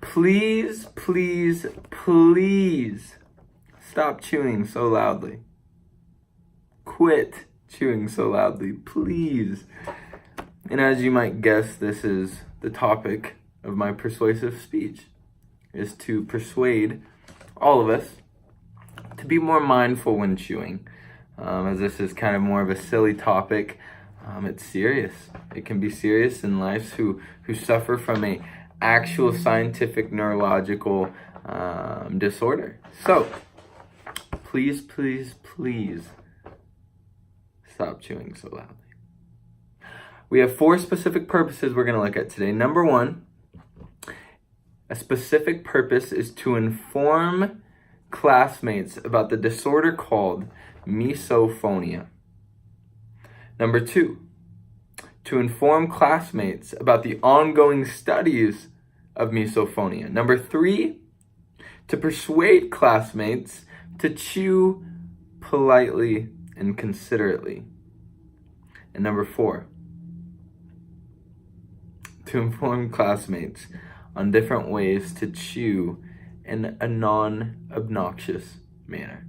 please, please, please stop chewing so loudly. Quit chewing so loudly, please. And as you might guess, this is the topic of my persuasive speech, is to persuade all of us to be more mindful when chewing. As this is kind of more of a silly topic, it's serious. It can be serious in lives who suffer from a actual scientific neurological disorder. So, please, please, please stop chewing so loudly. We have 4 specific purposes we're going to look at today. Number 1, a specific purpose is to inform classmates about the disorder called misophonia. Number 2, to inform classmates about the ongoing studies of misophonia. Number 3, to persuade classmates to chew politely and considerately. And number 4, to inform classmates on different ways to chew in a non-obnoxious manner.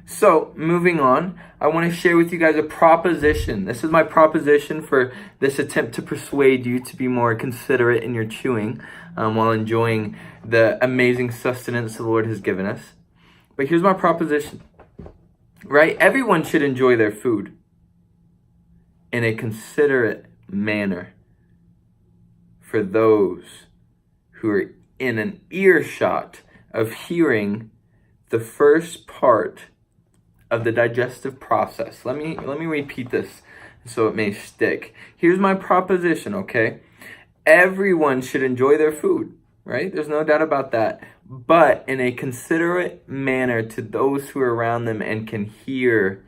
So, moving on, I want to share with you guys a proposition. This is my proposition for this attempt to persuade you to be more considerate in your chewing while enjoying the amazing sustenance the Lord has given us. But here's my proposition, right? Everyone should enjoy their food in a considerate manner for those who are in an earshot of hearing the first part of the digestive process. Let me repeat this so it may stick. Here's my proposition, okay? Everyone should enjoy their food, right? There's no doubt about that. But in a considerate manner to those who are around them and can hear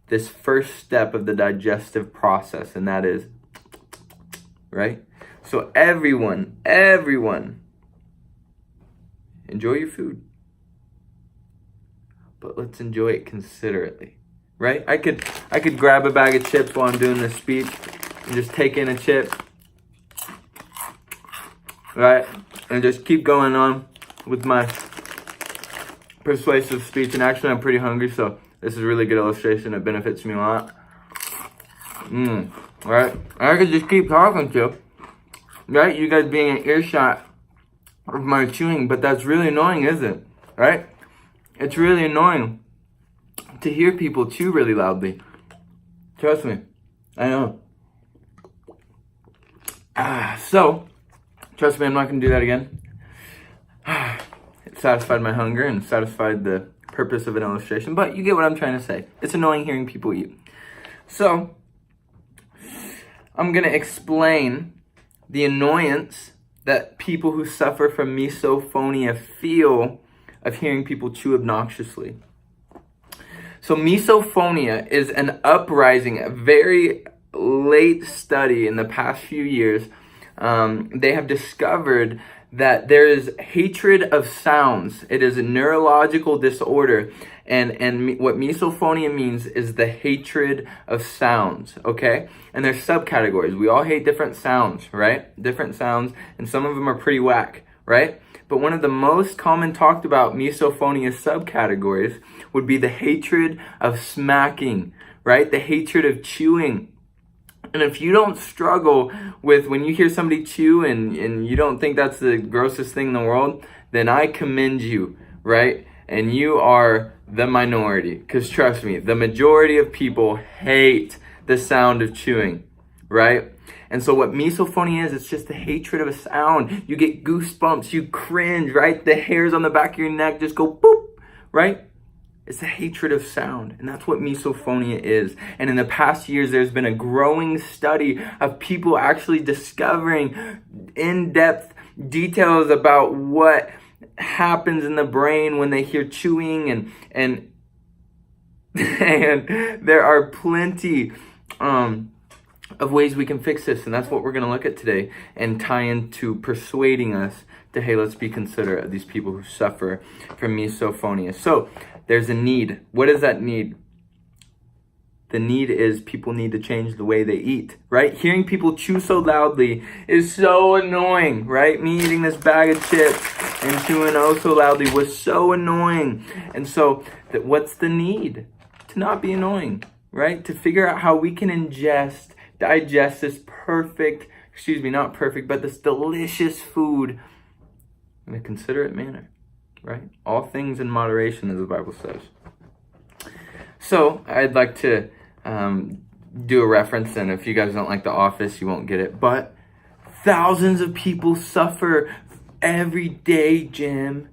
this first step of the digestive process, and that is, right? So everyone, enjoy your food. But let's enjoy it considerately, right? I could grab a bag of chips while I'm doing this speech and just take in a chip, right? And just keep going on with my persuasive speech. And actually, I'm pretty hungry, so this is a really good illustration. It benefits me a lot. Right? I could just keep talking to, right? You guys being an earshot of my chewing, but that's really annoying, isn't it? Right? It's really annoying to hear people chew really loudly. Trust me. I know. So, trust me, I'm not going to do that again. It satisfied my hunger and satisfied the purpose of an illustration, but you get what I'm trying to say. It's annoying hearing people eat. So, I'm going to explain the annoyance that people who suffer from misophonia feel of hearing people chew obnoxiously. So misophonia is an uprising, a very late study in the past few years. They have discovered that there is hatred of sounds. It is a neurological disorder. And what misophonia means is the hatred of sounds, okay? And there's subcategories. We all hate different sounds, right? Different sounds, and some of them are pretty whack, right? But one of the most common talked about misophonia subcategories would be the hatred of smacking, right? The hatred of chewing. And if you don't struggle with when you hear somebody chew and you don't think that's the grossest thing in the world, then I commend you, right? And you are the minority. Because trust me, the majority of people hate the sound of chewing, right? And so what misophonia is, it's just the hatred of a sound. You get goosebumps, you cringe, right? The hairs on the back of your neck just go boop, right? It's the hatred of sound, and that's what misophonia is. And in the past years, there's been a growing study of people actually discovering in-depth details about what happens in the brain when they hear chewing, and there are plenty of ways we can fix this, and that's what we're going to look at today and tie into persuading us to, hey, let's be considerate of these people who suffer from misophonia. So there's a need. What is that need? The need is people need to change the way they eat, right? Hearing people chew so loudly is so annoying, right? Me eating this bag of chips and chewing oh so loudly was so annoying. And so what's the need? To not be annoying, right? To figure out how we can digest this not perfect, but this delicious food in a considerate manner, right? All things in moderation, as the Bible says. So I'd like to do a reference, and if you guys don't like The Office, you won't get it, but thousands of people suffer every day, Jim.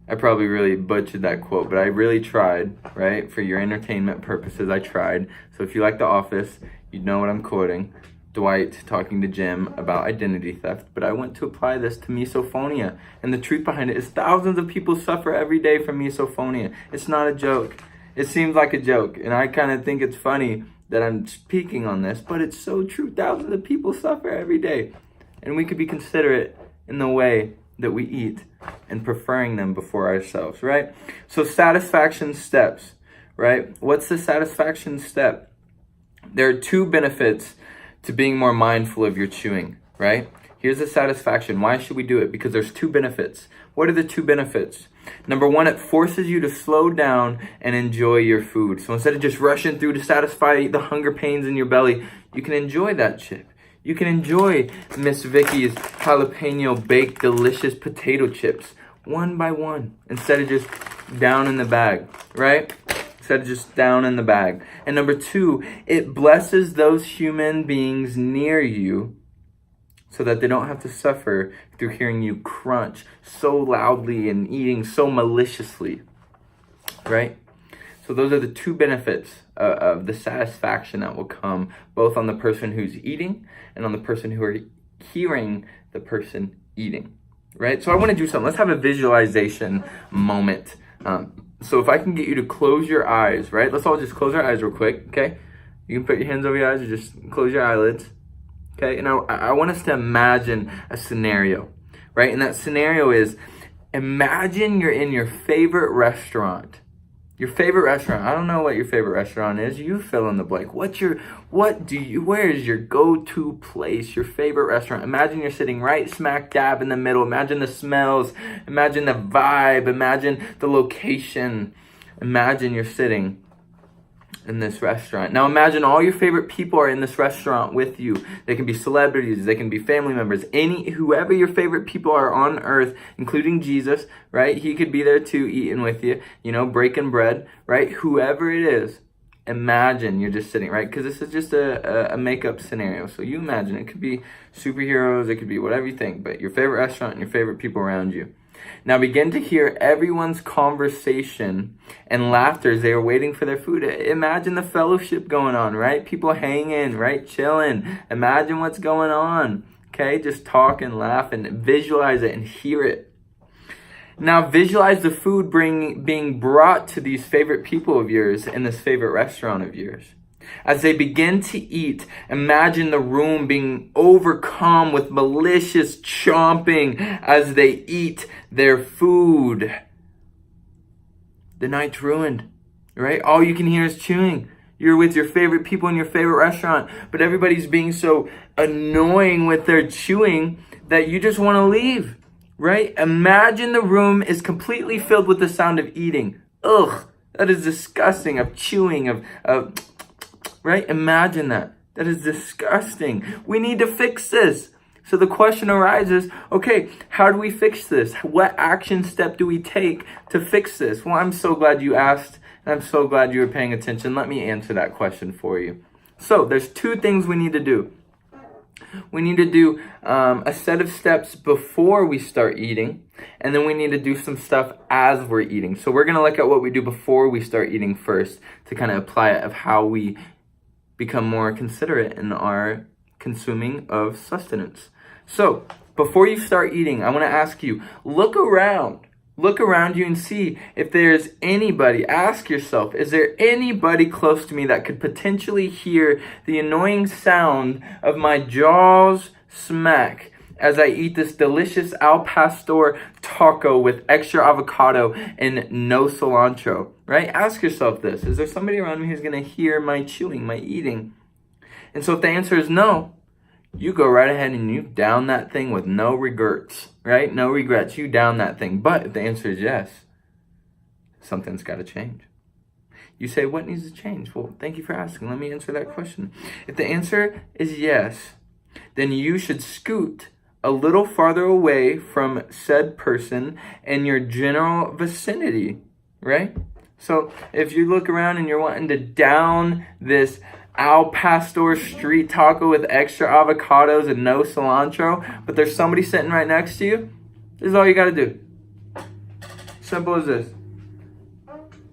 I probably really butchered that quote, but I really tried, right? For your entertainment purposes, I tried. So if you like The Office, you'd know what I'm quoting. Dwight talking to Jim about identity theft, but I went to apply this to misophonia, and the truth behind it is thousands of people suffer every day from misophonia. It's not a joke. It seems like a joke, and I kind of think it's funny that I'm speaking on this, but it's so true. Thousands of people suffer every day, and we could be considerate in the way that we eat and preferring them before ourselves, right? So satisfaction steps, right? What's the satisfaction step? There are two benefits to being more mindful of your chewing, right? Here's the satisfaction. Why should we do it? Because there's two benefits. What are the two benefits? Number one, it forces you to slow down and enjoy your food. So instead of just rushing through to satisfy the hunger pains in your belly, you can enjoy that chip. You can enjoy Miss Vicky's jalapeno baked delicious potato chips one by one instead of just down in the bag, right? Instead of just down in the bag. And number two, it blesses those human beings near you so that they don't have to suffer through hearing you crunch so loudly and eating so maliciously, right? So those are the two benefits of the satisfaction that will come both on the person who's eating and on the person who are hearing the person eating, right? So I want to do something. Let's have a visualization moment. So if I can get you to close your eyes, right? Let's all just close our eyes real quick, okay? You can put your hands over your eyes or just close your eyelids. Okay, and I want us to imagine a scenario, right? And that scenario is, imagine you're in your favorite restaurant. Your favorite restaurant. I don't know what your favorite restaurant is. You fill in the blank. where is your go-to place, your favorite restaurant? Imagine you're sitting right smack dab in the middle. Imagine the smells. Imagine the vibe. Imagine the location. Imagine you're sitting in this restaurant. Now imagine all your favorite people are in this restaurant with you. They can be celebrities, they can be family members, whoever your favorite people are on earth, including Jesus, right? He could be there too, eating with you, breaking bread, right? Whoever it is, imagine you're just sitting, right? Because this is just a makeup scenario. So you imagine it could be superheroes, it could be whatever you think, but your favorite restaurant and your favorite people around you. Now begin to hear everyone's conversation and laughter as they are waiting for their food. Imagine the fellowship going on, right? People hanging, right? Chilling. Imagine what's going on, okay? Just talk and laugh and visualize it and hear it. Now visualize the food being brought to these favorite people of yours in this favorite restaurant of yours. As they begin to eat, imagine the room being overcome with malicious chomping as they eat their food. The night's ruined, right? All you can hear is chewing. You're with your favorite people in your favorite restaurant, but everybody's being so annoying with their chewing that you just want to leave, right? Imagine the room is completely filled with the sound of eating. Ugh, that is disgusting, of chewing, of right? Imagine that. That is disgusting. We need to fix this. So the question arises, okay, how do we fix this? What action step do we take to fix this? Well, I'm so glad you asked, and I'm so glad you were paying attention. Let me answer that question for you. So there's two things we need to do. We need to do a set of steps before we start eating, and then we need to do some stuff as we're eating. So we're going to look at what we do before we start eating first to kind of apply it of how we become more considerate in our consuming of sustenance. So before you start eating, I want to ask you, look around you and see if there's anybody. Ask yourself, is there anybody close to me that could potentially hear the annoying sound of my jaws smack as I eat this delicious al pastor taco with extra avocado and no cilantro, right? Ask yourself this. Is there somebody around me who's going to hear my chewing, my eating? And so if the answer is no, you go right ahead and you down that thing with no regrets, right? No regrets. You down that thing. But if the answer is yes, something's got to change. You say, what needs to change? Well, thank you for asking. Let me answer that question. If the answer is yes, then you should scoot a little farther away from said person and your general vicinity, right? So if you look around and you're wanting to down this al pastor street taco with extra avocados and no cilantro, but there's somebody sitting right next to you, this is all you got to do. Simple as this.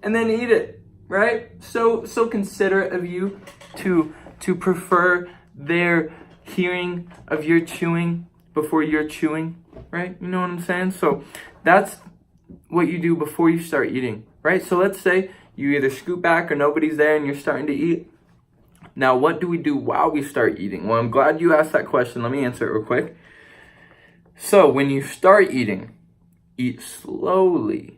And then eat it. Right? So considerate of you to prefer their hearing of your chewing before you're chewing, right? You know what I'm saying? So that's what you do before you start eating, right? So let's say you either scoot back or nobody's there and you're starting to eat. Now, what do we do while we start eating? Well, I'm glad you asked that question. Let me answer it real quick. So when you start eating, eat slowly.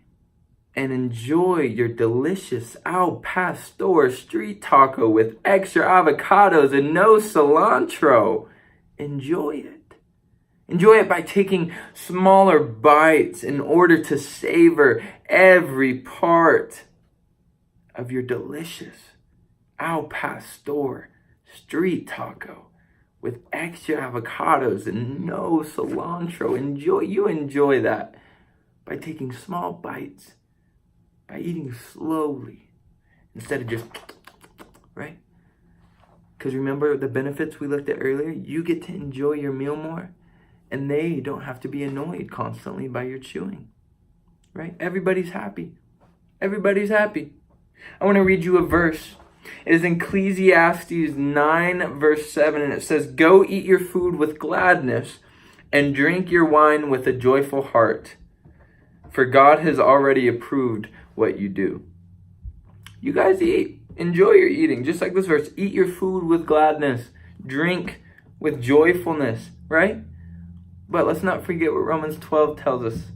And enjoy your delicious al pastor street taco with extra avocados and no cilantro. Enjoy it. Enjoy it by taking smaller bites in order to savor every part of your delicious al pastor street taco with extra avocados and no cilantro. Enjoy that by taking small bites. By eating slowly instead of just, right? Because remember the benefits we looked at earlier? You get to enjoy your meal more, and they don't have to be annoyed constantly by your chewing, right? Everybody's happy. Everybody's happy. I want to read you a verse. It is in Ecclesiastes 9, verse 7, and it says, "Go eat your food with gladness and drink your wine with a joyful heart, for God has already approved what you do." You guys eat. Enjoy your eating. Just like this verse. Eat your food with gladness. Drink with joyfulness, right? But let's not forget what Romans 12 tells us.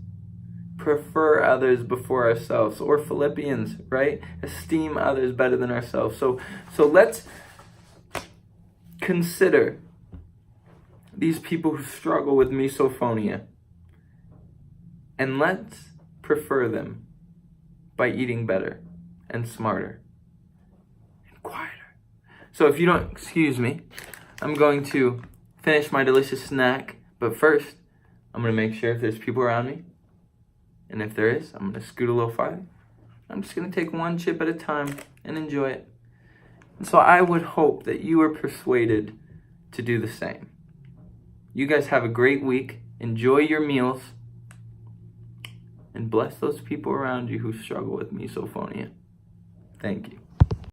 Prefer others before ourselves. Or Philippians, right? Esteem others better than ourselves. So let's consider these people who struggle with misophonia. And let's prefer them by eating better and smarter and quieter. So if you don't excuse me, I'm going to finish my delicious snack. But first, I'm going to make sure if there's people around me. And if there is, I'm going to scoot a little farther. I'm just going to take one chip at a time and enjoy it. And so I would hope that you are persuaded to do the same. You guys have a great week. Enjoy your meals. And bless those people around you who struggle with misophonia. Thank you.